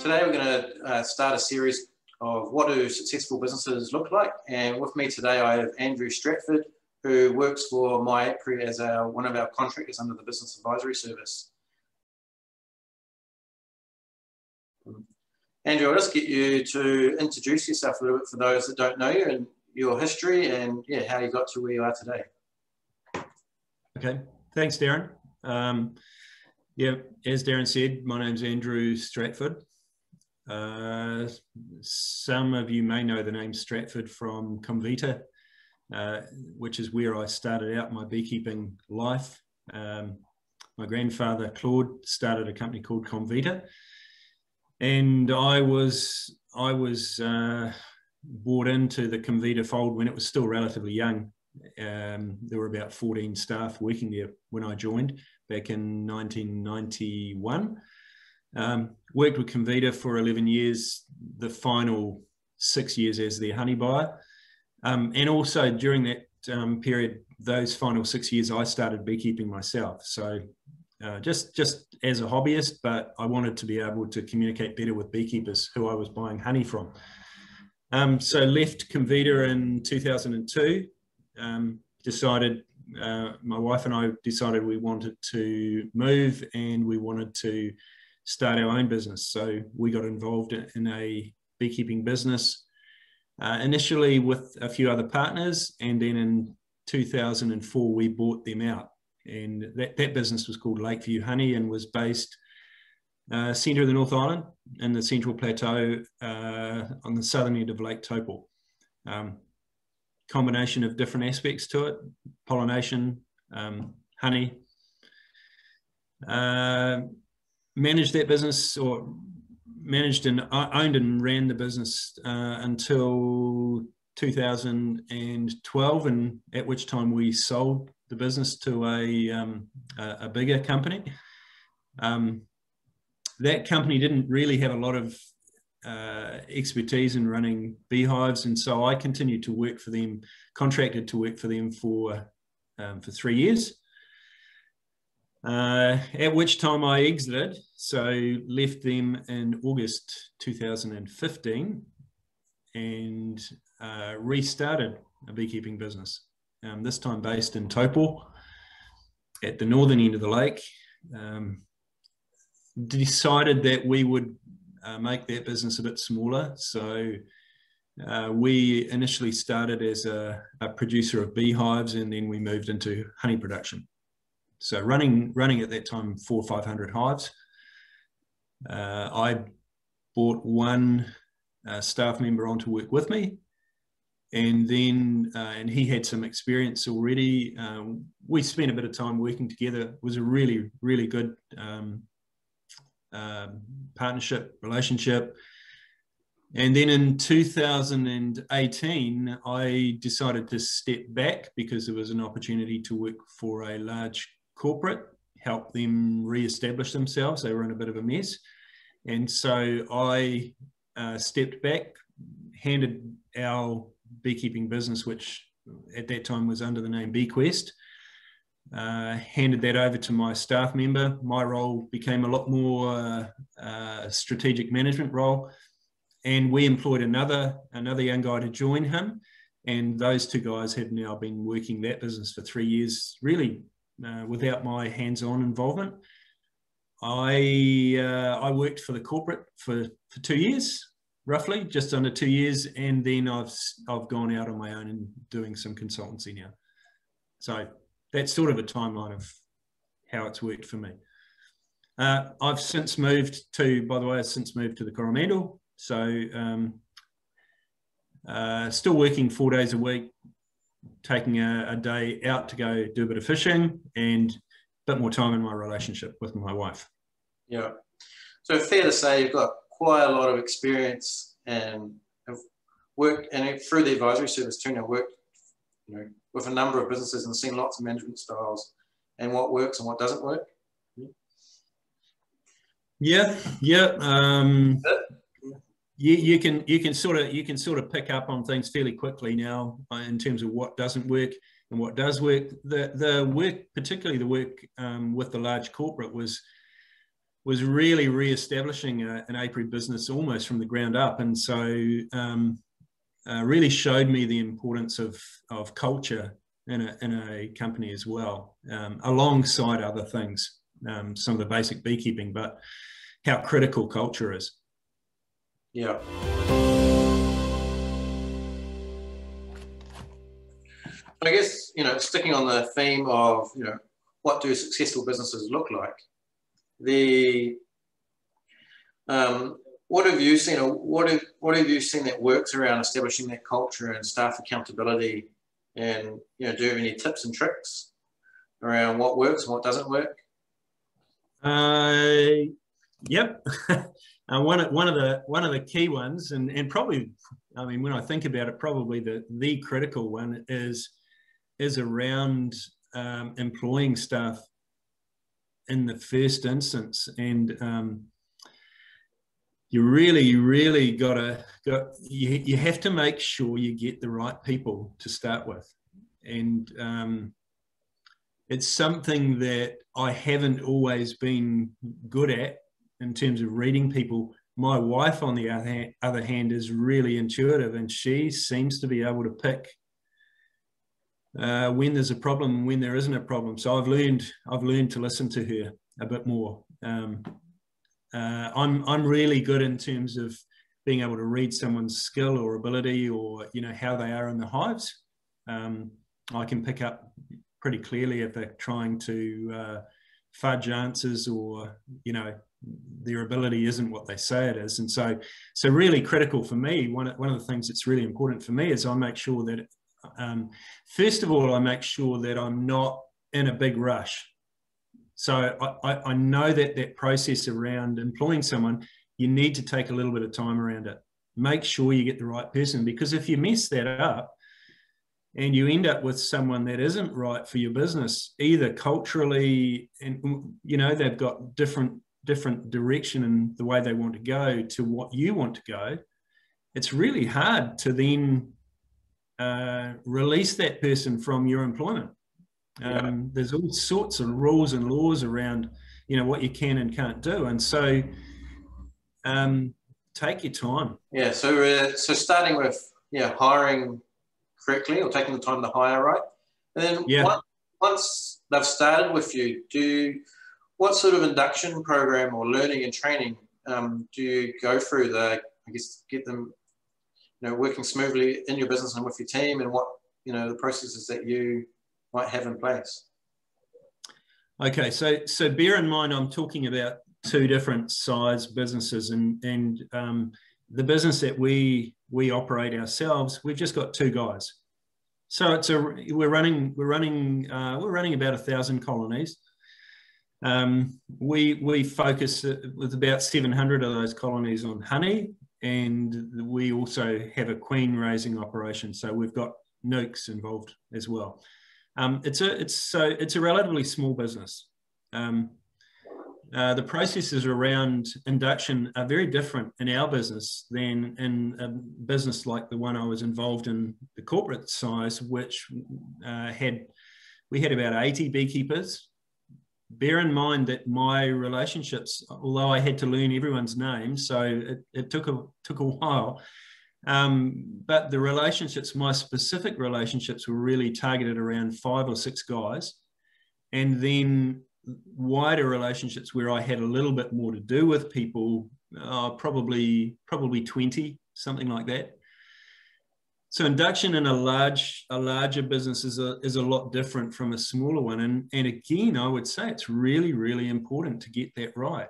Today we're going to start a series of what do successful businesses look like, and with me today I have Andrew Stratford, who works for MyAPRI as one of our contractors under the Business Advisory Service. Andrew, I'll just get you to introduce yourself a little bit for those that don't know you and your history and how you got to where you are today. Okay, thanks Darren. As Darren said, my name's Andrew Stratford. Some of you may know the name Stratford from Comvita, which is where I started out my beekeeping life. My grandfather Claude started a company called Comvita, and I was brought into the Comvita fold when it was still relatively young. There were about 14 staff working there when I joined back in 1991. Worked with Comvita for 11 years, the final 6 years as their honey buyer. And also during that period, those final 6 years, I started beekeeping myself. So just as a hobbyist, but I wanted to be able to communicate better with beekeepers who I was buying honey from. So left Comvita in 2002, decided, my wife and I decided we wanted to move and we wanted to start our own business. So we got involved in a beekeeping business, initially with a few other partners, and then in 2004 we bought them out. And that business was called Lakeview Honey and was based centre of the North Island in the Central Plateau on the southern end of Lake Taupo. Combination of different aspects to it: pollination, honey. Managed that business, or managed and owned and ran the business until 2012, and at which time we sold the business to a bigger company. That company didn't really have a lot of expertise in running beehives, and so I continued to work for them, contracted to work for them for 3 years. At which time I exited, so left them in August 2015 and restarted a beekeeping business, this time based in Taupo at the northern end of the lake. Decided that we would make that business a bit smaller, so we initially started as a producer of beehives, and then we moved into honey production. So running at that time 400 or 500 hives. I brought one staff member on to work with me, and then and he had some experience already. We spent a bit of time working together. It was a really, really good partnership, relationship. And then in 2018, I decided to step back because there was an opportunity to work for a large corporate, help them re-establish themselves. They were in a bit of a mess. And so I stepped back, handed our beekeeping business, which at that time was under the name BeQuest, handed that over to my staff member. My role became a lot more strategic management role, and we employed another young guy to join him, and those two guys have now been working that business for 3 years, really without my hands-on involvement. I worked for the corporate for 2 years, roughly, just under 2 years, and then I've gone out on my own and doing some consultancy now. So that's sort of a timeline of how it's worked for me. I've since moved to, by the way, the Coromandel. So still working 4 days a week, taking a day out to go do a bit of fishing, and a bit more time in my relationship with my wife. Yeah. So fair to say you've got quite a lot of experience and have worked, and through the advisory service too, now worked, with a number of businesses and seen lots of management styles and what works and what doesn't work. Yeah. You can sort of pick up on things fairly quickly now in terms of what doesn't work and what does work. The work, particularly the work with the large corporate, was was really re-establishing an apiary business almost from the ground up, and so really showed me the importance of culture in a company as well, alongside other things, some of the basic beekeeping, but how critical culture is. Yeah. I guess, you know, sticking on the theme of, you know, what do successful businesses look like? What have you seen, or what have you seen that works around establishing that culture and staff accountability? And, you know, do you have any tips and tricks around what works and what doesn't work? Yep. One of the key ones, and probably, I mean, when I think about it, probably the critical one is around employing staff in the first instance. And you really you have to make sure you get the right people to start with. And it's something that I haven't always been good at in terms of reading people. My wife, on the other hand, is really intuitive, and she seems to be able to pick when there's a problem and when there isn't a problem. So I've learned to listen to her a bit more. I'm really good in terms of being able to read someone's skill or ability, or, you know, how they are in the hives. I can pick up pretty clearly if they're trying to fudge answers, or, you know, their ability isn't what they say it is. And so really critical for me, one of the things that's really important for me is I make sure that, first of all, I make sure that I'm not in a big rush. So I know that process around employing someone, you need to take a little bit of time around it. Make sure you get the right person, because if you mess that up and you end up with someone that isn't right for your business, either culturally, and, you know, they've got different direction in the way they want to go to what you want to go, it's really hard to then release that person from your employment. There's all sorts of rules and laws around, you know, what you can and can't do, and so take your time. Yeah. So starting with hiring correctly, or taking the time to hire right, and then once they've started with you, what sort of induction program or learning and training do you go through I guess, get them, you know, working smoothly in your business and with your team, and what, you know, the processes that you might have in place? Okay, so bear in mind, I'm talking about two different size businesses, and the business that we operate ourselves, we've just got two guys. So we're running about 1,000 colonies. We focus with about 700 of those colonies on honey, and we also have a queen raising operation. So we've got nukes involved as well. It's a relatively small business. The processes around induction are very different in our business than in a business like the one I was involved in, the corporate size, which we had about 80 beekeepers. Bear in mind that my relationships, although I had to learn everyone's name, so it took a while, but the relationships, my specific relationships, were really targeted around 5 or 6 guys, and then wider relationships where I had a little bit more to do with people, probably 20, something like that. So induction in a larger business is a lot different from a smaller one, and again, I would say it's really important to get that right,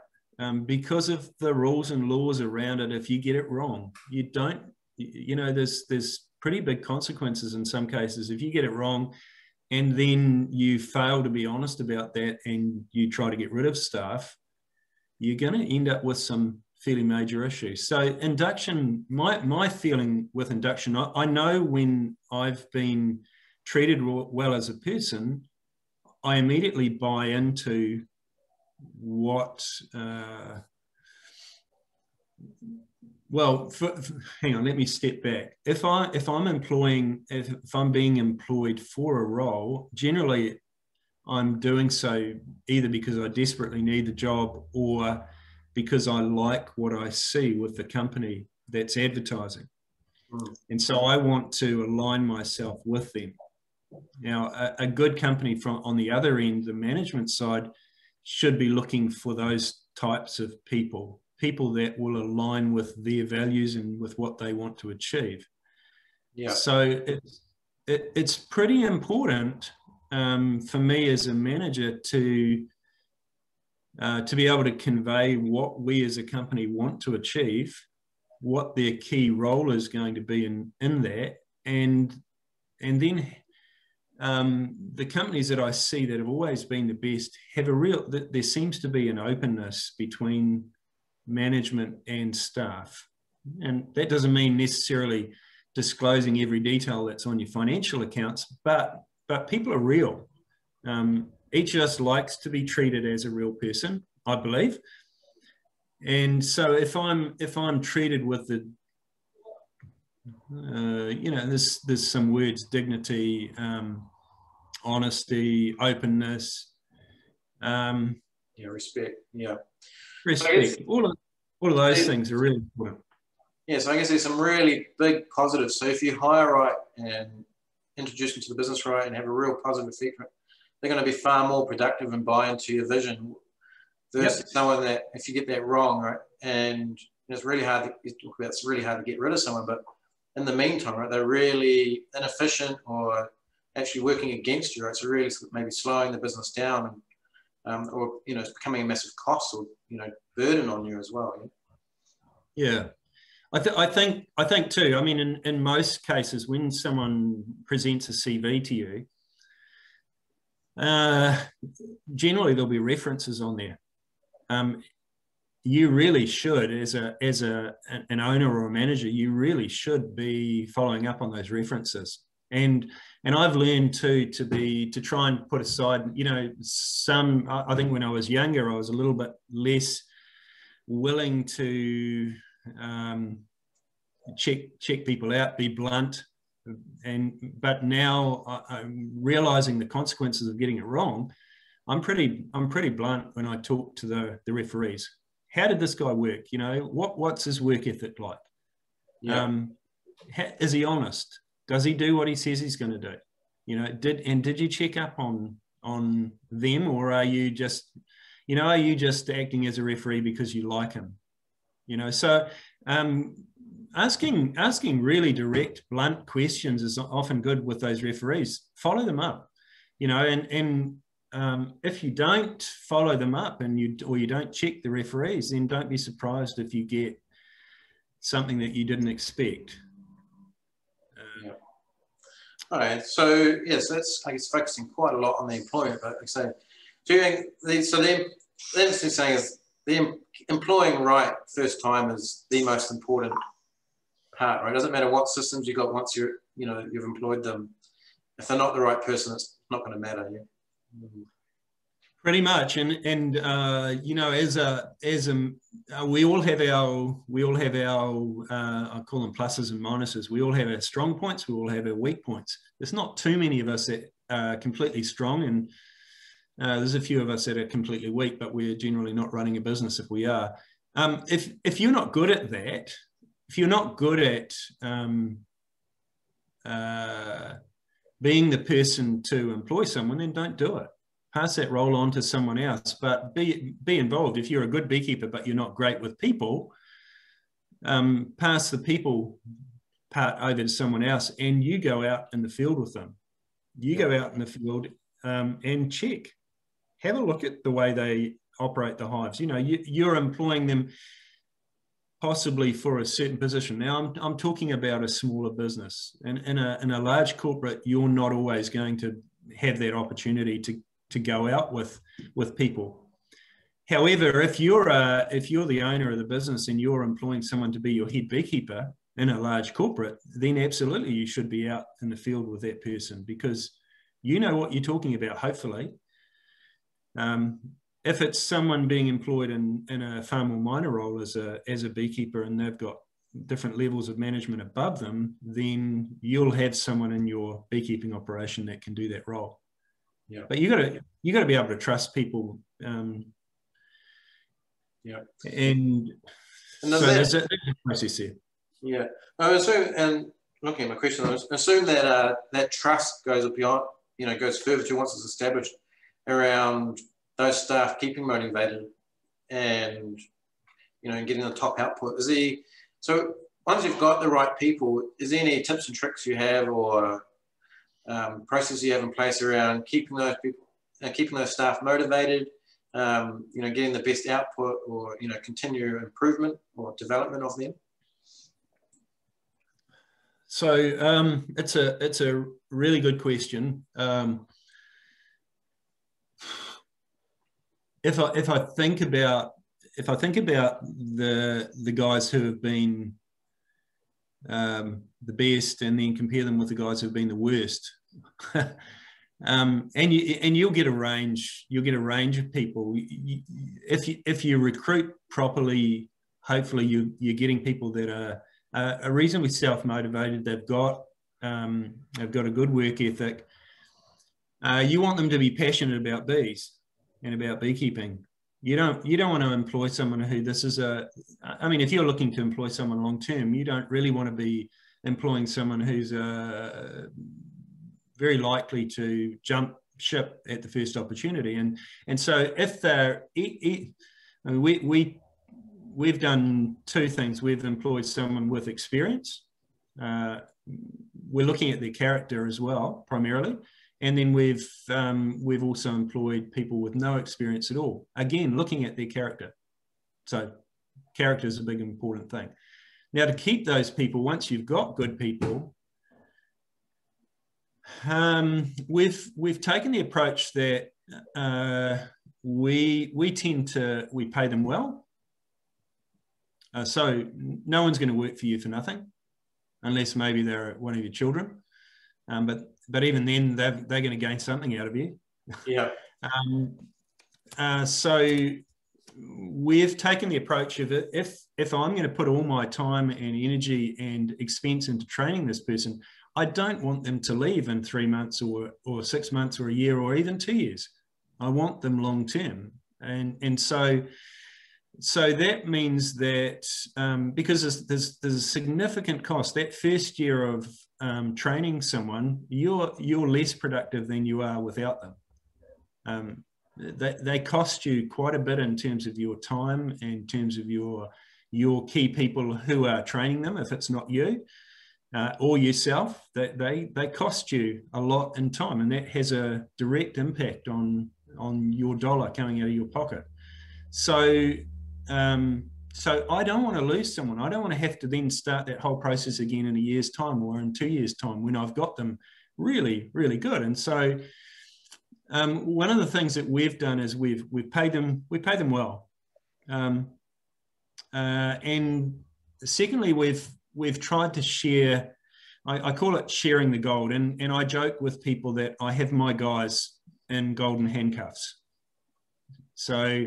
because of the rules and laws around it. If you get it wrong, you don't, you know, there's pretty big consequences in some cases if you get it wrong, and then you fail to be honest about that, and you try to get rid of staff, you're going to end up with some fairly major issues. So induction, my feeling with induction, I know when I've been treated well as a person, I immediately buy into what, hang on, let me step back. If I'm being employed for a role, generally I'm doing so either because I desperately need the job or because I like what I see with the company that's advertising. And so I want to align myself with them. Now, a good company on the other end, the management side, should be looking for those types of people that will align with their values and with what they want to achieve. Yeah. So it's pretty important for me as a manager to be able to convey what we as a company want to achieve, what their key role is going to be in that, and then the companies that I see that have always been the best have there seems to be an openness between management and staff. And that doesn't mean necessarily disclosing every detail that's on your financial accounts, but people are real. Each of us likes to be treated as a real person, I believe. And so if I'm treated with the, there's some words: dignity, honesty, openness, respect. Yeah, respect. All of those things are really important. Yeah, so I guess there's some really big positives. So if you hire right and introduce them to the business right and have a real positive effect, they're going to be far more productive and buy into your vision versus someone that, if you get that wrong, right, and it's really hard to get rid of someone, but in the meantime, right, they're really inefficient or actually working against you, right? So really maybe slowing the business down, and, or it's becoming a massive cost or burden on you as well. Yeah. I think too. I mean, in most cases, when someone presents a CV to you, generally there'll be references on there. You really should, as an owner or a manager, you really should be following up on those references. And I've learned to try and put aside, I think when I was younger, I was a little bit less willing to check people out, be blunt, but now I'm realizing the consequences of getting it wrong. I'm pretty blunt when I talk to the referees. How did this guy work? What's his work ethic like? Yeah. Is he honest? Does he do what he says he's going to do? Did you check up on them, or are you just acting as a referee because you like him? So asking really direct, blunt questions is often good with those referees. Follow them up, and if you don't follow them up and you don't check the referees, then don't be surprised if you get something that you didn't expect. All right. So yes, that's, I guess, focusing quite a lot on the employment. But like I say, the interesting thing is the employing right first time is the most important part. Right. It doesn't matter what systems you got once you've employed them. If they're not the right person, it's not going to matter. Yeah. Pretty much, and we all have our I call them pluses and minuses. We all have our strong points. We all have our weak points. There's not too many of us that are completely strong, and there's a few of us that are completely weak. But we're generally not running a business if we are. If you're not good at that, if you're not good at being the person to employ someone, then don't do it. Pass that role on to someone else, but be involved. If you're a good beekeeper, but you're not great with people, pass the people part over to someone else, and you go out in the field with them. You go out in the field and check. Have a look at the way they operate the hives. You're employing them possibly for a certain position. Now, I'm talking about a smaller business. And in a large corporate, you're not always going to have that opportunity to go out with people. However, if you're the owner of the business and you're employing someone to be your head beekeeper in a large corporate, then absolutely you should be out in the field with that person, because you know what you're talking about, hopefully. If it's someone being employed in a far more minor role as a beekeeper, and they've got different levels of management above them, then you'll have someone in your beekeeping operation that can do that role. Yeah. But you got to be able to trust people. Yeah. And so there's a process there. Yeah. And looking at my question, I assume that that trust goes beyond, goes further to once it's established around those staff keeping motivated and, and getting the top output. So once you've got the right people, is there any tips and tricks you have or processes you have in place around keeping those people, keeping those staff motivated, getting the best output or, continue improvement or development of them? So it's a really good question. If I think about the guys who have been the best, and then compare them with the guys who have been the worst, and you'll get a range. You'll get a range of people. If you recruit properly, hopefully you're getting people that are reasonably self-motivated. They've got a good work ethic. You want them to be passionate about bees and about beekeeping. You don't want to employ someone who if you're looking to employ someone long term, you don't really want to be employing someone who's very likely to jump ship at the first opportunity. And so if they're we've done two things. We've employed someone with experience. We're looking at their character as well, primarily. And then we've also employed people with no experience at all. Again, looking at their character. So character is a big important thing. Now, to keep those people, once you've got good people, we've taken the approach that we pay them well. So no one's going to work for you for nothing, unless maybe they're one of your children. But even then, they're going to gain something out of you. Yeah. So we've taken the approach of it. If I'm going to put all my time and energy and expense into training this person, I don't want them to leave in 3 months or 6 months or a year or even 2 years. I want them long term. And so that means that because there's a significant cost, that first year of training someone, you're less productive than you are without them. They cost you quite a bit in terms of your time, in terms of your key people who are training them, if it's not you or yourself. They cost you a lot in time, and that has a direct impact on your dollar coming out of your pocket. So I don't want to lose someone. I don't want to have to then start that whole process again in a year's time or in 2 years' time when I've got them really, really good. And so one of the things that we've done is we've paid them well. And secondly, we've tried to share. I call it sharing the gold. And I joke with people that I have my guys in golden handcuffs. So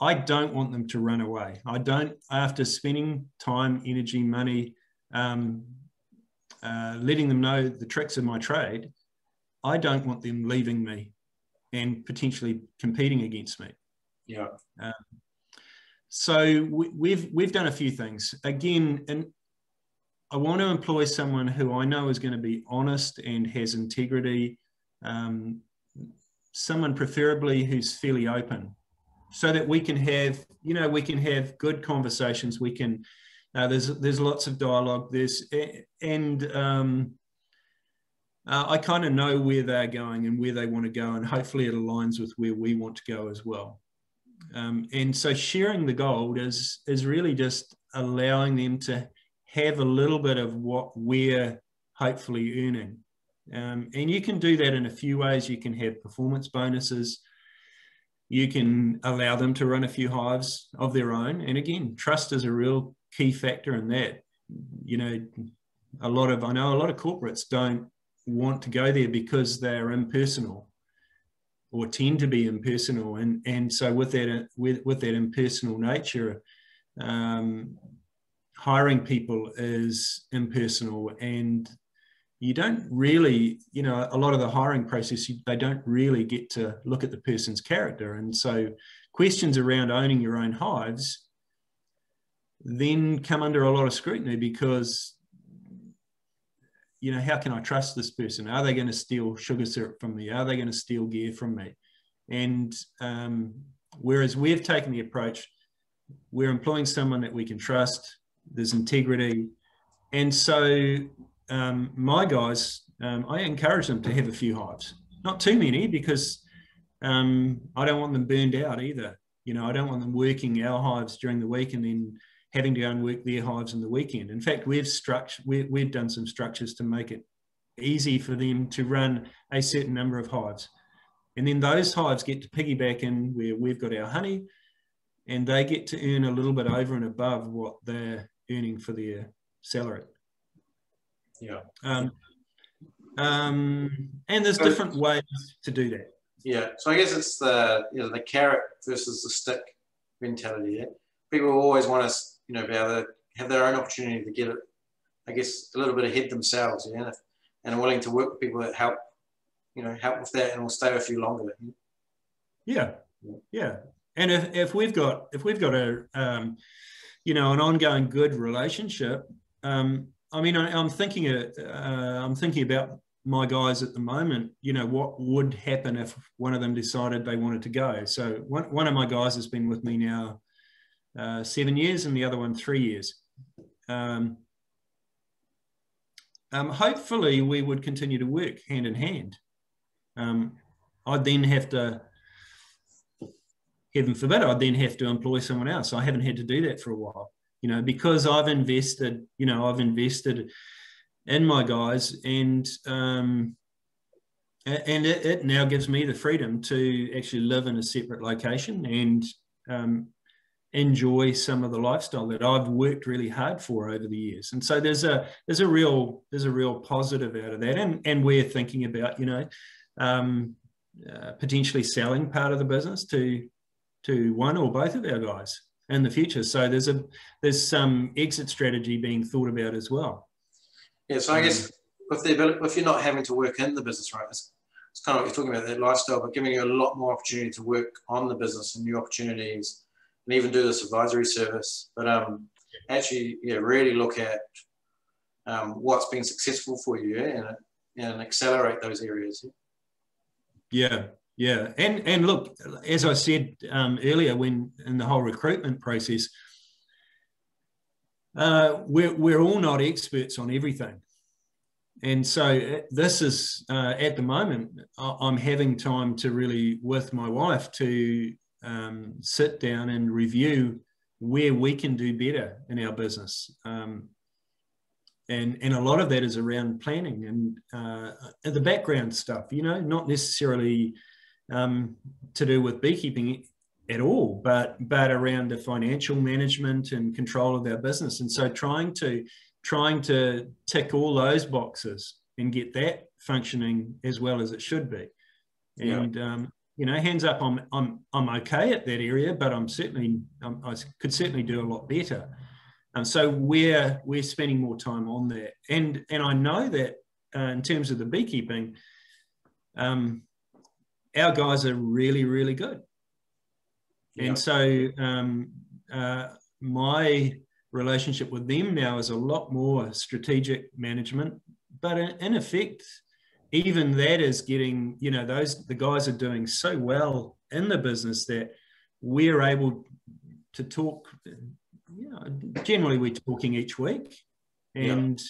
I don't want them to run away. I don't, after spending time, energy, money, letting them know the tricks of my trade, I don't want them leaving me and potentially competing against me. Yeah. So we've done a few things. Again, and I want to employ someone who I know is going to be honest and has integrity, someone preferably who's fairly open, so that we can have good conversations. We can, there's lots of dialogue. I kind of know where they're going and where they want to go, and hopefully it aligns with where we want to go as well. And so sharing the gold is really just allowing them to have a little bit of what we're hopefully earning. And you can do that in a few ways. You can have performance bonuses. You can allow them to run a few hives of their own. And again, trust is a real key factor in that. I know a lot of corporates don't want to go there because they're impersonal or tend to be impersonal. And so with that impersonal nature, hiring people is impersonal, and you don't really, you know, a lot of the hiring process, they don't really get to look at the person's character. And so questions around owning your own hives then come under a lot of scrutiny because, you know, how can I trust this person? Are they going to steal sugar syrup from me? Are they going to steal gear from me? And whereas we've taken the approach, we're employing someone that we can trust, there's integrity. And so my guys, I encourage them to have a few hives, not too many, because I don't want them burned out either. You know, I don't want them working our hives during the week and then having to go and work their hives in the weekend. In fact, we've done some structures to make it easy for them to run a certain number of hives. And then those hives get to piggyback in where we've got our honey, and they get to earn a little bit over and above what they're earning for their salary. Yeah. And there's different ways to do that. Yeah. So I guess it's the, you know, the carrot versus the stick mentality. Yeah? People always want to, you know, be able to have their own opportunity to get it, I guess, a little bit ahead themselves, yeah, and are willing to work with people that help, you know, help with that and will stay with you longer. Yeah. Yeah. And if we've got a you know, an ongoing good relationship, I mean, I'm thinking about my guys at the moment. You know, what would happen if one of them decided they wanted to go? So one of my guys has been with me now 7 years, and the other one 3 years. Hopefully, we would continue to work hand in hand. I'd then have to, heaven forbid, I'd then have to employ someone else. I haven't had to do that for a while, you know, because I've invested in my guys, and it now gives me the freedom to actually live in a separate location and enjoy some of the lifestyle that I've worked really hard for over the years. And so there's a real positive out of that, and we're thinking about, you know, potentially selling part of the business to one or both of our guys in the future. So there's some exit strategy being thought about as well. Yeah, so I guess if you're not having to work in the business, right, it's kind of what you're talking about, that lifestyle, but giving you a lot more opportunity to work on the business and new opportunities, and even do this advisory service. But actually, yeah, really look at what's been successful for you, yeah, and accelerate those areas. Yeah. Yeah, and look, as I said earlier, when in the whole recruitment process, we're all not experts on everything, and so this is at the moment I'm having time to really, with my wife, to sit down and review where we can do better in our business, and a lot of that is around planning and the background stuff, you know, not necessarily to do with beekeeping at all, but around the financial management and control of our business. And so trying to tick all those boxes and get that functioning as well as it should be. And you know, hands up, I'm okay at that area, but I could certainly do a lot better. So we're spending more time on that. And I know that in terms of the beekeeping, our guys are really, really good. Yeah. And so my relationship with them now is a lot more strategic management, but in effect, even that is getting, you know, the guys are doing so well in the business that we're able to talk, you know, generally we're talking each week. And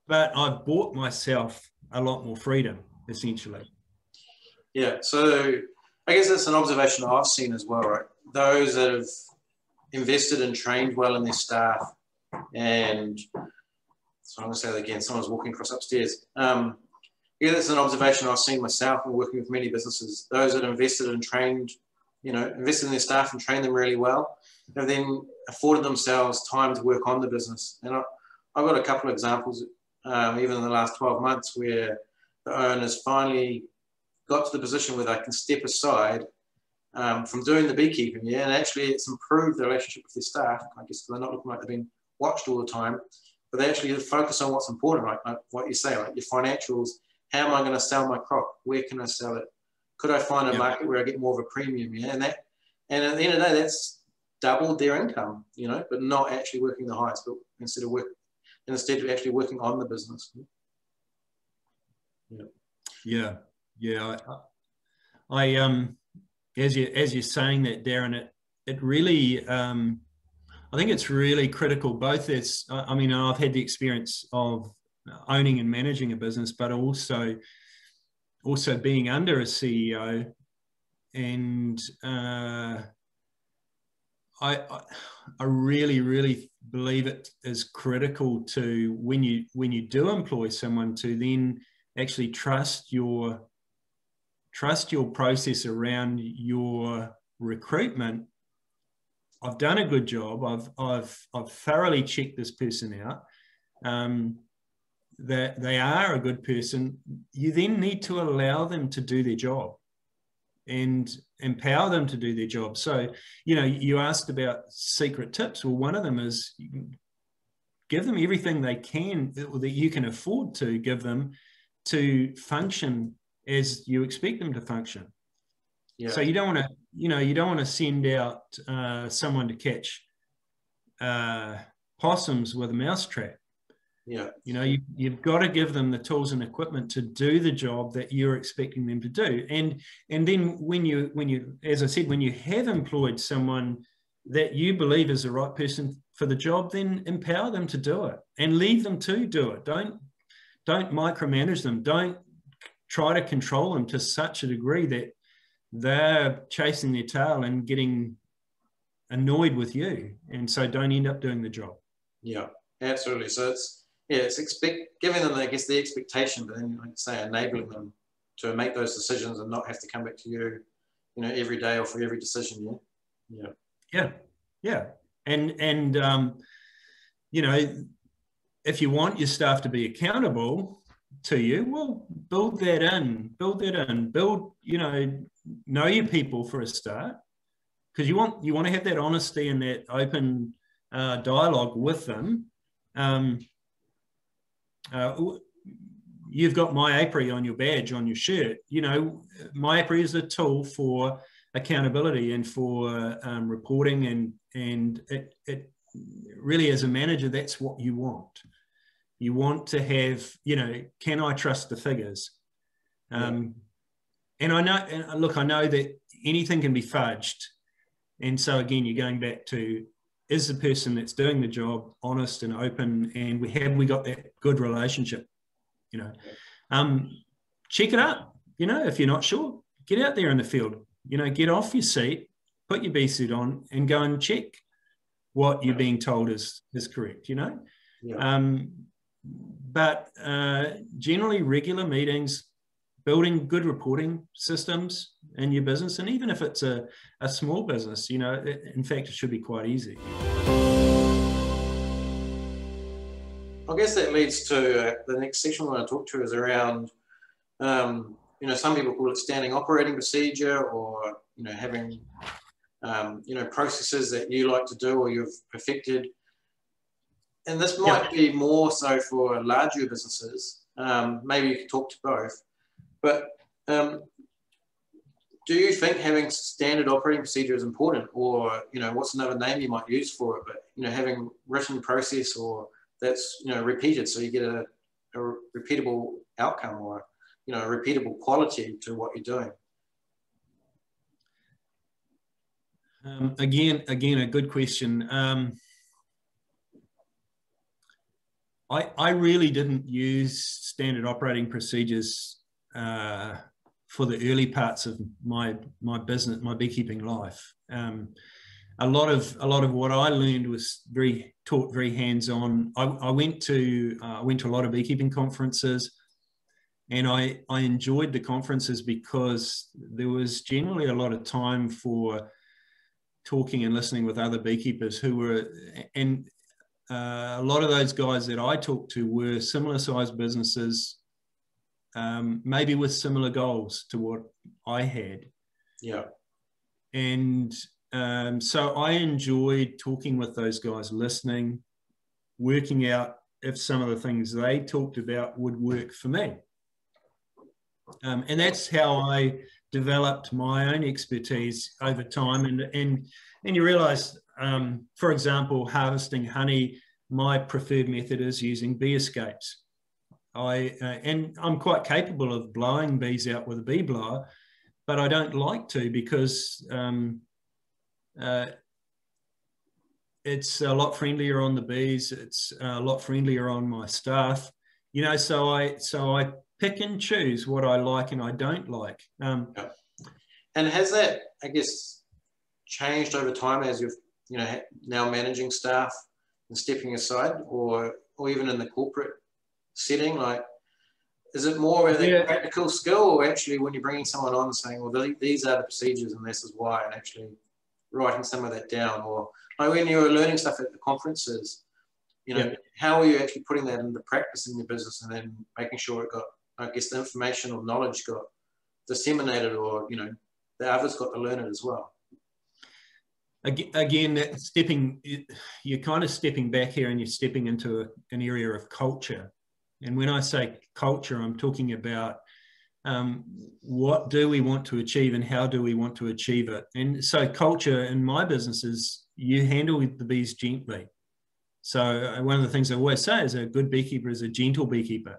but I've bought myself a lot more freedom, essentially. Yeah, so I guess that's an observation I've seen as well, right? Those that have invested and trained well in their staff, and so I'm going to say that again, someone's walking across upstairs. Yeah, that's an observation I've seen myself and working with many businesses. Those that invested and trained, you know, invested in their staff and trained them really well, have then afforded themselves time to work on the business. And I've got a couple of examples, even in the last 12 months, where the owners finally got to the position where they can step aside from doing the beekeeping, yeah, and actually it's improved the relationship with their staff, I guess, they're not looking like they've been watched all the time, but they actually focus on what's important, right? Like what you say, like your financials. How am I going to sell my crop? Where can I sell it? Could I find a market where I get more of a premium? Yeah, and at the end of the day, that's doubled their income, you know, but not actually working the highest, but instead of actually working on the business. Yeah. I as you're saying that, Darren, it really, I think it's really critical, both as, I mean, I've had the experience of owning and managing a business, but also being under a CEO. And I really, really believe it is critical to, when you do employ someone, to then actually trust your process around your recruitment. I've done a good job. I've thoroughly checked this person out. That they are a good person. You then need to allow them to do their job and empower them to do their job. So, you know, you asked about secret tips. Well, one of them is give them everything they can, that you can afford to give them, to function as you expect them to function. Yeah. So you don't want to send out someone to catch possums with a mousetrap. Yeah. You know, you've got to give them the tools and equipment to do the job that you're expecting them to do. And then when you, as I said, when you have employed someone that you believe is the right person for the job, then empower them to do it and leave them to do it. Don't micromanage them. Don't try to control them to such a degree that they're chasing their tail and getting annoyed with you, and so don't end up doing the job. Yeah, absolutely. So it's giving them, I guess, the expectation, but then, like I say, enabling them to make those decisions and not have to come back to you, you know, every day or for every decision. Yeah. And you know, if you want your staff to be accountable to you, well, build that in, you know your people for a start, because you want to have that honesty and that open dialogue with them. You've got My Apiary on your badge, on your shirt. You know, My Apiary is a tool for accountability and for reporting, and it really, as a manager, that's what you want. You want to have, you know, can I trust the figures? And I know that anything can be fudged. And so again, you're going back to, is the person that's doing the job honest and open, and we got that good relationship? You know, check it up. You know, if you're not sure, get out there in the field. You know, get off your seat, put your bee suit on, and go and check what you're being told is correct. You know, but generally regular meetings, building good reporting systems in your business, and even if it's a small business, you know, in fact, it should be quite easy. I guess that leads to the next section I want to talk to is around, you know, some people call it standing operating procedure, or, you know, having, you know, processes that you like to do or you've perfected. And this might be more so for larger businesses. Maybe you could talk to both. But do you think having standard operating procedure is important, or, you know, what's another name you might use for it? But, you know, having written process, or that's, you know, repeated, so you get a repeatable outcome, or, you know, a repeatable quality to what you're doing. Again, a good question. I really didn't use standard operating procedures for the early parts of my business, my beekeeping life. A lot of what I learned was taught very hands-on. I went to a lot of beekeeping conferences, and I enjoyed the conferences because there was generally a lot of time for talking and listening with other beekeepers who were, and a lot of those guys that I talked to were similar sized businesses, maybe with similar goals to what I had. Yeah. And so I enjoyed talking with those guys, listening, working out if some of the things they talked about would work for me. And that's how I developed my own expertise over time. And you realise, for example, harvesting honey, my preferred method is using bee escapes. And I'm quite capable of blowing bees out with a bee blower, but I don't like to because it's a lot friendlier on the bees. It's a lot friendlier on my staff, you know. So I pick and choose what I like and I don't like. Yeah. And has that, I guess, changed over time as you've, you know, now managing staff and stepping aside, or even in the corporate setting? Like, is it more of a practical skill, or actually when you're bringing someone on saying, well, these are the procedures and this is why, and actually writing some of that down? Or like when you were learning stuff at the conferences, you know, how are you actually putting that into practice in your business and then making sure it got, I guess, the information or knowledge got disseminated, or, you know, the others got to learn it as well? Again, you're kind of stepping back here and you're stepping into an area of culture. And when I say culture, I'm talking about what do we want to achieve and how do we want to achieve it. And so culture in my business is you handle the bees gently. So one of the things I always say is a good beekeeper is a gentle beekeeper.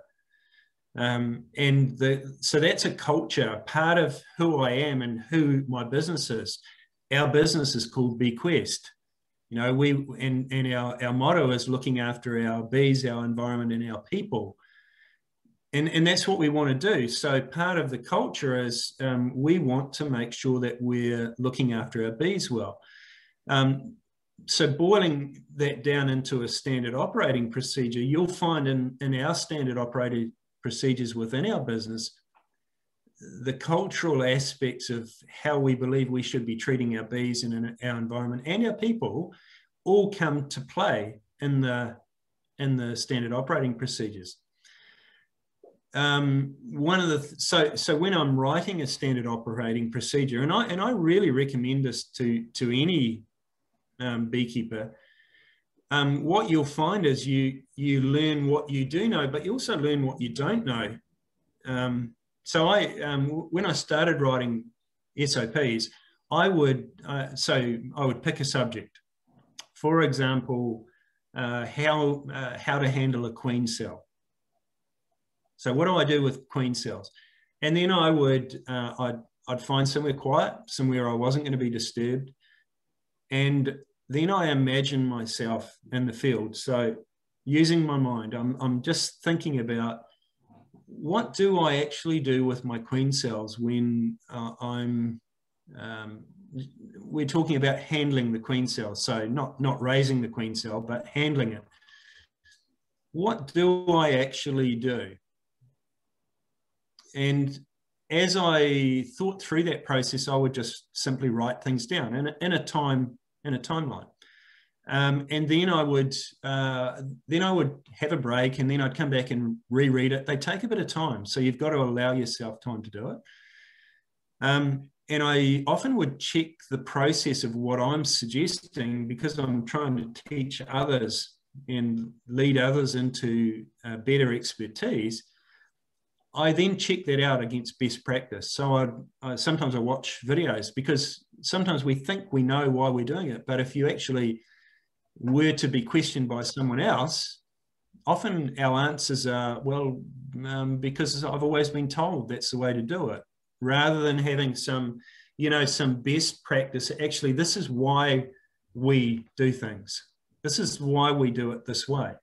So that's a culture, part of who I am and who my business is. Our business is called BeeQuest. You know, our motto is looking after our bees, our environment, and our people. And that's what we want to do. So part of the culture is we want to make sure that we're looking after our bees well. So boiling that down into a standard operating procedure, you'll find in our standard operating procedures within our business, the cultural aspects of how we believe we should be treating our bees and our environment and our people all come to play in the standard operating procedures. So when I'm writing a standard operating procedure, and I really recommend this to any beekeeper, what you'll find is you learn what you do know, but you also learn what you don't know. So when I started writing SOPs, I would pick a subject. For example, how to handle a queen cell. So what do I do with queen cells? And then I'd find somewhere quiet, somewhere I wasn't going to be disturbed, and then I imagine myself in the field. So using my mind, I'm just thinking about, what do I actually do with my queen cells when we're talking about handling the queen cell. So not raising the queen cell, but handling it. What do I actually do? And as I thought through that process, I would just simply write things down in a timeline. And then I would have a break, and then I'd come back and reread it. They take a bit of time, so you've got to allow yourself time to do it. And I often would check the process of what I'm suggesting, because I'm trying to teach others and lead others into better expertise. I then check that out against best practice. So sometimes I watch videos, because sometimes we think we know why we're doing it, but if you actually were to be questioned by someone else, often our answers are, well, because I've always been told that's the way to do it, rather than having some best practice. Actually, this is why we do things. This is why we do it this way.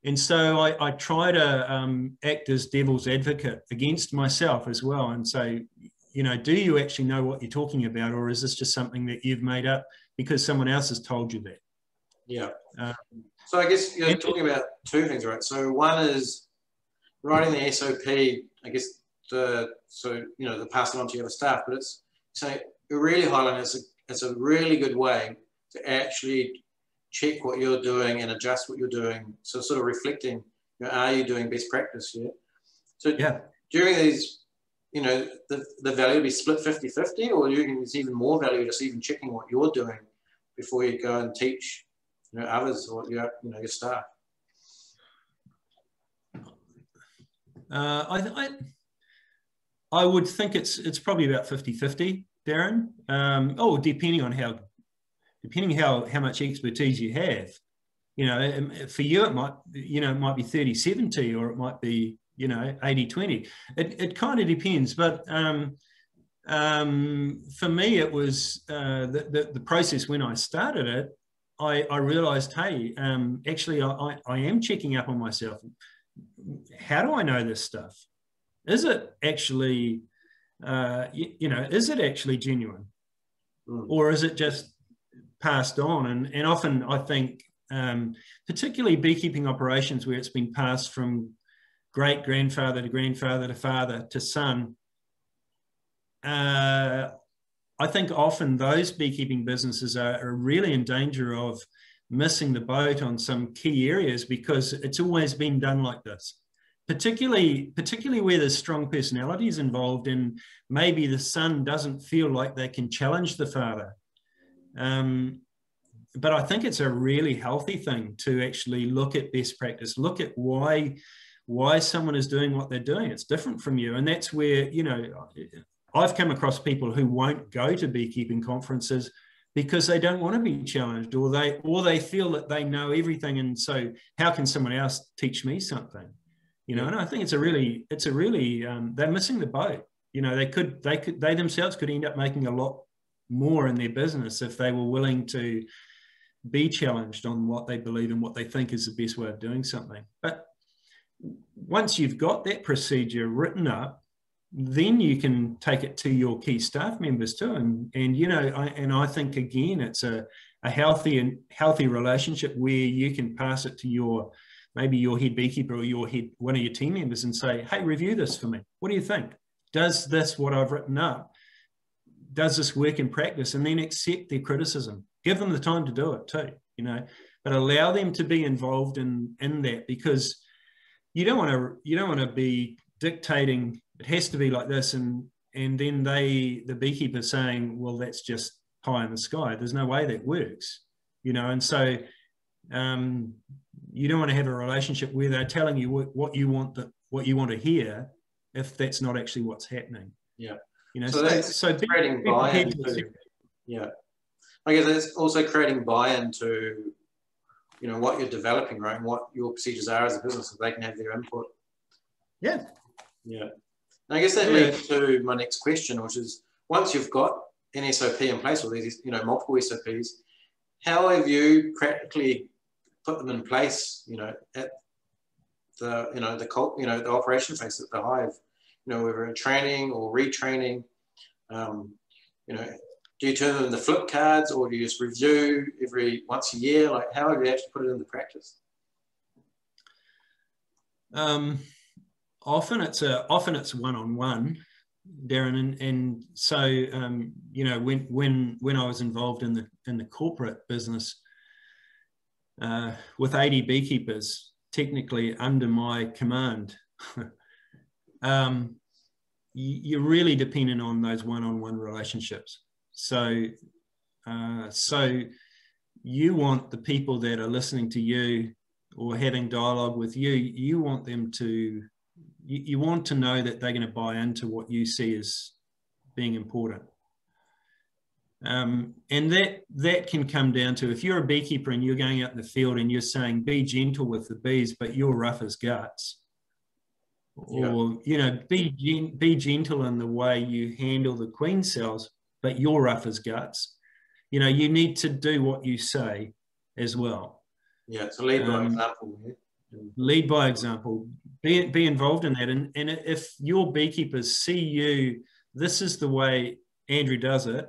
And so I try to act as devil's advocate against myself as well, and say, do you actually know what you're talking about, or is this just something that you've made up because someone else has told you that? Yeah. So I guess you're talking about two things, right? So one is writing the SOP, I guess, to pass it on to your other staff, but it's really highlighting it's a really good way to actually check what you're doing and adjust what you're doing. So sort of reflecting, are you doing best practice here? So during these, the value will be split 50-50, or there's even more value just even checking what you're doing before you go and teach others or your staff. I would think it's probably about 50-50, Darren. Depending how much expertise you have. You know, for you it might be 30-70, or it might be 80-20. It kind of depends, but for me it was the process. When I started it, I realized, hey, actually I am checking up on myself. How do I know this stuff? Is it actually is it actually genuine, or is it just passed on? And often I think, particularly beekeeping operations where it's been passed from great grandfather to grandfather to father to son, I think often those beekeeping businesses are really in danger of missing the boat on some key areas, because it's always been done like this. Particularly where there's strong personalities involved, and maybe the son doesn't feel like they can challenge the father. But I think it's a really healthy thing to actually look at best practice, look at why someone is doing what they're doing. It's different from you. And that's where, I've come across people who won't go to beekeeping conferences because they don't want to be challenged, or they feel that they know everything. And so how can someone else teach me something? And I think it's a really they're missing the boat. They themselves could end up making a lot more in their business if they were willing to be challenged on what they believe and what they think is the best way of doing something. But once you've got that procedure written up, then you can take it to your key staff members too. And I think, again, it's a healthy relationship where you can pass it to maybe your head beekeeper or one of your team members and say, hey, review this for me. What do you think? Does this, what I've written up, does this work in practice? And then accept their criticism. Give them the time to do it too, but allow them to be involved in that, because you don't want to be dictating, it has to be like this, and then the beekeeper saying, well, that's just pie in the sky. There's no way that works, and so you don't want to have a relationship where they're telling you what you want to hear, if that's not actually what's happening. Yeah. So that's creating buy-in to, I guess it's also creating buy-in to, what you're developing, right, and what your procedures are as a business, so they can have their input. Yeah. And I guess that leads to my next question, which is, once you've got an SOP in place, or these, multiple SOPs, how have you practically put them in place, at the, the operation phase at the hive, whether in training or retraining, do you turn them into flip cards, or do you just review every once a year? Like, how have you actually put it into practice? Often it's one-on-one, Darren, and so when I was involved in the corporate business with 80 beekeepers technically under my command, you're really dependent on those one-on-one relationships. So you want the people that are listening to you or having dialogue with you, you want them to, you want to know that they're going to buy into what you see as being important. And that can come down to, if you're a beekeeper and you're going out in the field and you're saying, be gentle with the bees, but you're rough as guts. Or, be gentle in the way you handle the queen cells, but you're rough as guts. You need to do what you say as well. Yeah, so lead by example. Lead by example. Be involved in that. And if your beekeepers see you, this is the way Andrew does it,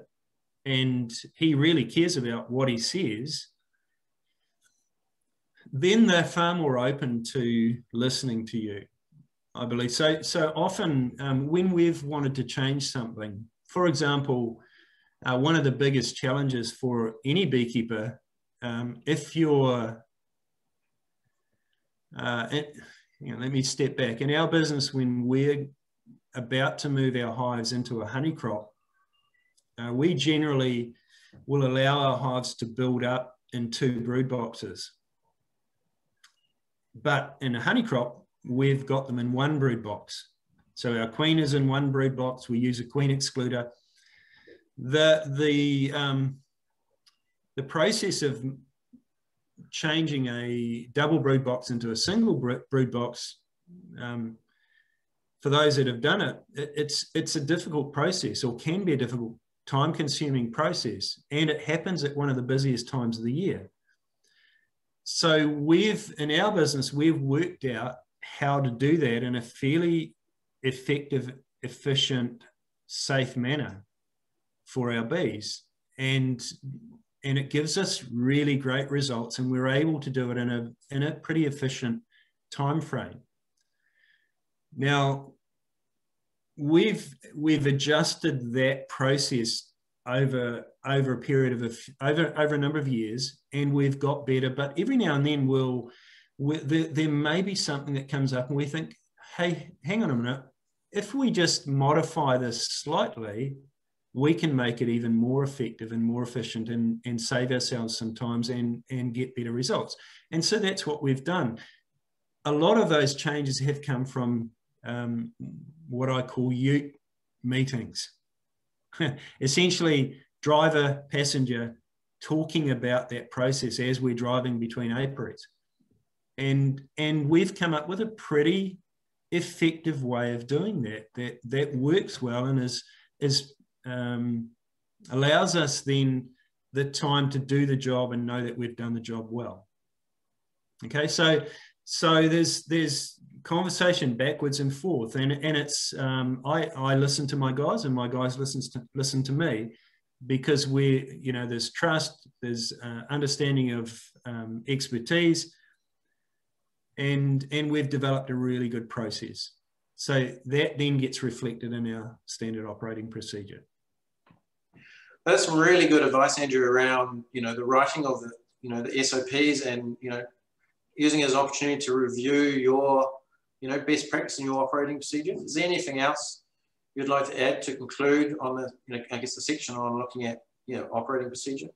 and he really cares about what he says, then they're far more open to listening to you, I believe. So often when we've wanted to change something, for example, one of the biggest challenges for any beekeeper, if you're, let me step back. In our business, when we're about to move our hives into a honey crop, we generally will allow our hives to build up in 2 brood boxes. But in a honey crop, we've got them in one brood box. So our queen is in one brood box. We use a queen excluder. The process of changing a double brood box into a single brood box, for those that have done it, it's a difficult process, or can be a difficult, time-consuming process, and it happens at one of the busiest times of the year. So in our business, we've worked out how to do that in a fairly effective, efficient, safe manner for our bees, and it gives us really great results, and we're able to do it in a pretty efficient time frame. Now, we've adjusted that process over a period of over a number of years, and we've got better. But every now and then there may be something that comes up, and we think, hey, hang on a minute, if we just modify this slightly, we can make it even more effective and more efficient, and save ourselves some times and get better results. And so that's what we've done. A lot of those changes have come from what I call ute meetings. Essentially, driver, passenger, talking about that process as we're driving between apiaries. And we've come up with a pretty effective way of doing that works well, and allows us then the time to do the job and know that we've done the job well. Okay, so there's conversation backwards and forth, and it's I listen to my guys, and my guys listen to me, because there's trust, there's understanding of expertise, and we've developed a really good process. So that then gets reflected in our standard operating procedure. That's some really good advice, Andrew, around the writing of the SOPs, and using it as an opportunity to review your best practice in your operating procedure. Is there anything else you'd like to add to conclude on the I guess the section on looking at operating procedure?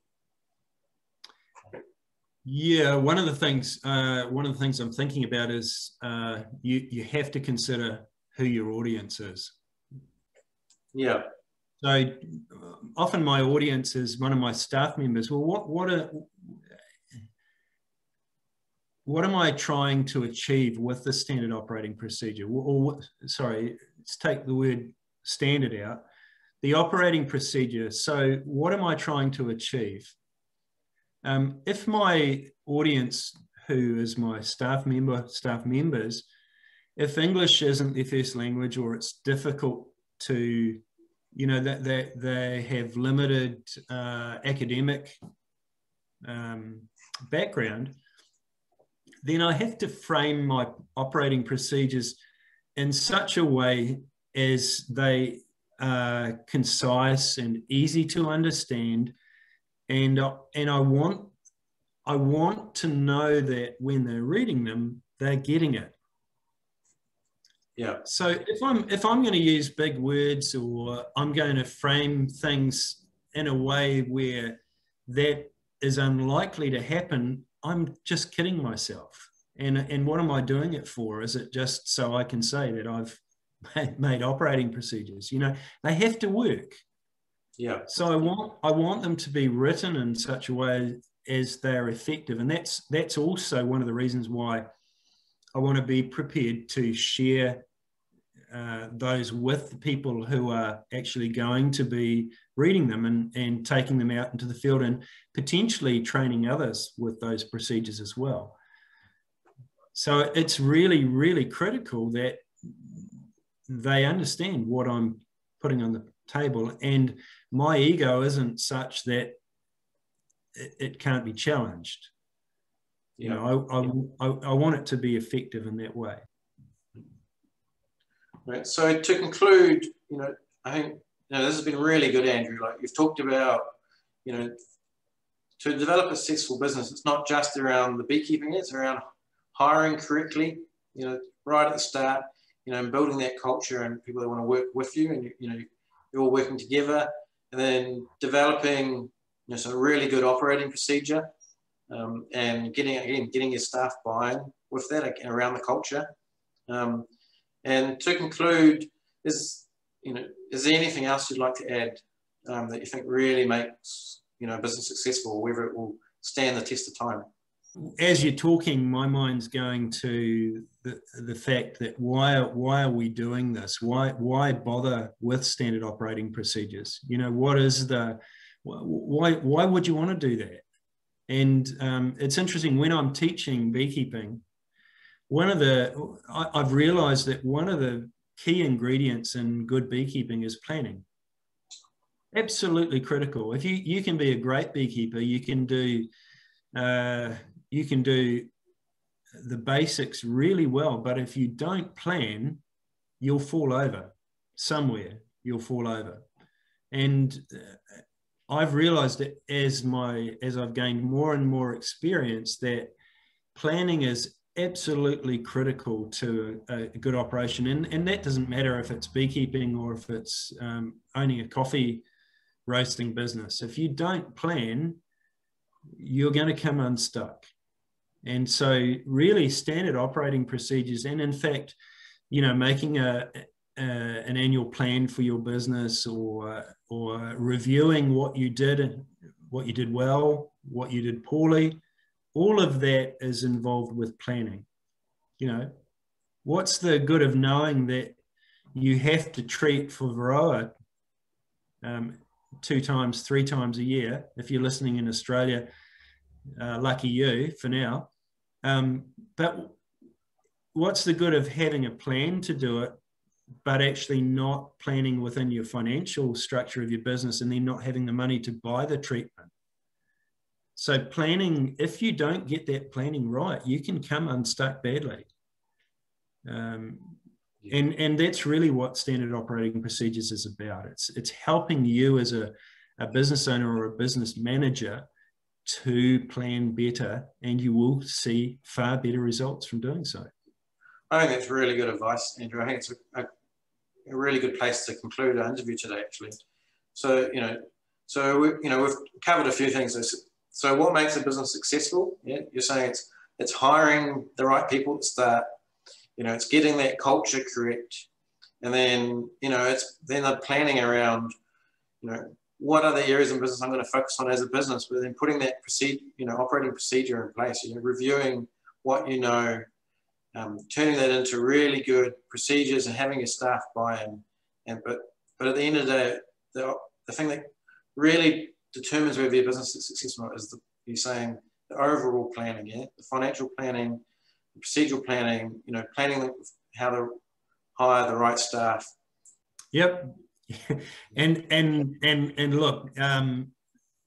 Yeah, one of the things I'm thinking about is you have to consider who your audience is. Yeah. So often my audience is one of my staff members. Well, what am I trying to achieve with the standard operating procedure? Sorry, let's take the word standard out. The operating procedure. So what am I trying to achieve? If my audience, who is my staff members, if English isn't their first language, or it's difficult to, that they have limited academic background, then I have to frame my operating procedures in such a way as they are concise and easy to understand, and I want to know that when they're reading them, they're getting it. Yeah. So if I'm going to use big words, or I'm going to frame things in a way where that is unlikely to happen, I'm just kidding myself. And what am I doing it for? Is it just so I can say that I've made operating procedures? They have to work. Yeah. So I want them to be written in such a way as they're effective, and that's also one of the reasons why I want to be prepared to share those with the people who are actually going to be reading them, and taking them out into the field, and potentially training others with those procedures as well. So it's really, really critical that they understand what I'm putting on the table, and my ego isn't such that it can't be challenged. Yeah. I want it to be effective in that way. Right. So to conclude, I think this has been really good, Andrew. Like you've talked about, to develop a successful business, it's not just around the beekeeping; it's around hiring correctly, right at the start, and building that culture and people that want to work with you, and you're all working together, and then developing some really good operating procedure, and getting your staff buy-in with that around the culture. And to conclude, is there anything else you'd like to add that you think really makes a business successful, whether it will stand the test of time? As you're talking, my mind's going to the fact that why are we doing this? Why bother with standard operating procedures? What is why would you want to do that? And it's interesting, when I'm teaching beekeeping, I've realized that one of the key ingredients in good beekeeping is planning. Absolutely critical. If you can be a great beekeeper, you can do the basics really well, but if you don't plan, you'll fall over somewhere. You'll fall over. And I've realized that as I've gained more and more experience, that planning is absolutely critical to a good operation. And that doesn't matter if it's beekeeping or if it's owning a coffee roasting business. If you don't plan, you're going to come unstuck. And so really standard operating procedures, and in fact, making an annual plan for your business, or reviewing what you did well, what you did poorly, all of that is involved with planning. What's the good of knowing that you have to treat for Varroa 2 times, 3 times a year? If you're listening in Australia, lucky you for now. But what's the good of having a plan to do it, but actually not planning within your financial structure of your business, and then not having the money to buy the treatment? So planning, if you don't get that planning right, you can come unstuck badly. And that's really what standard operating procedures is about. It's helping you as a business owner or a business manager to plan better, and you will see far better results from doing so. I think that's really good advice, Andrew. I think it's a really good place to conclude our interview today, actually. So, we've covered a few things. So what makes a business successful? Yeah, you're saying it's hiring the right people to start. It's getting that culture correct, and then it's then the planning around what are the areas in business I'm going to focus on as a business, but then putting that operating procedure in place. Reviewing what turning that into really good procedures and having your staff buy in. But at the end of the day, the thing that really determines whether your business is successful is you're saying the overall planning, the financial planning, the procedural planning, planning how to hire the right staff. Yep. and look,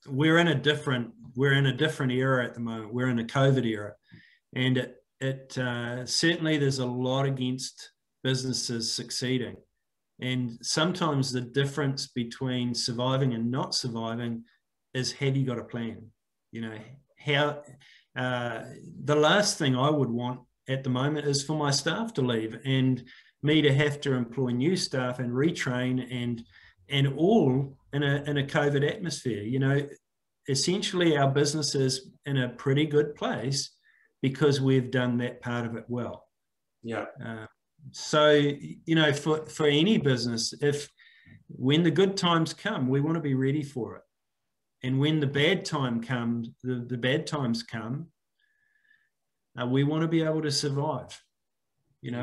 we're in a different era at the moment. We're in a COVID era, and it certainly there's a lot against businesses succeeding. And sometimes the difference between surviving and not surviving is, have you got a plan? The last thing I would want at the moment is for my staff to leave and me to have to employ new staff and retrain and all in a COVID atmosphere. Essentially our business is in a pretty good place because we've done that part of it well. Yeah. So, for any business, when the good times come, we want to be ready for it. And when the bad time comes, the bad times come, we want to be able to survive.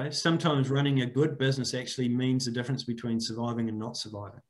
Sometimes running a good business actually means the difference between surviving and not surviving.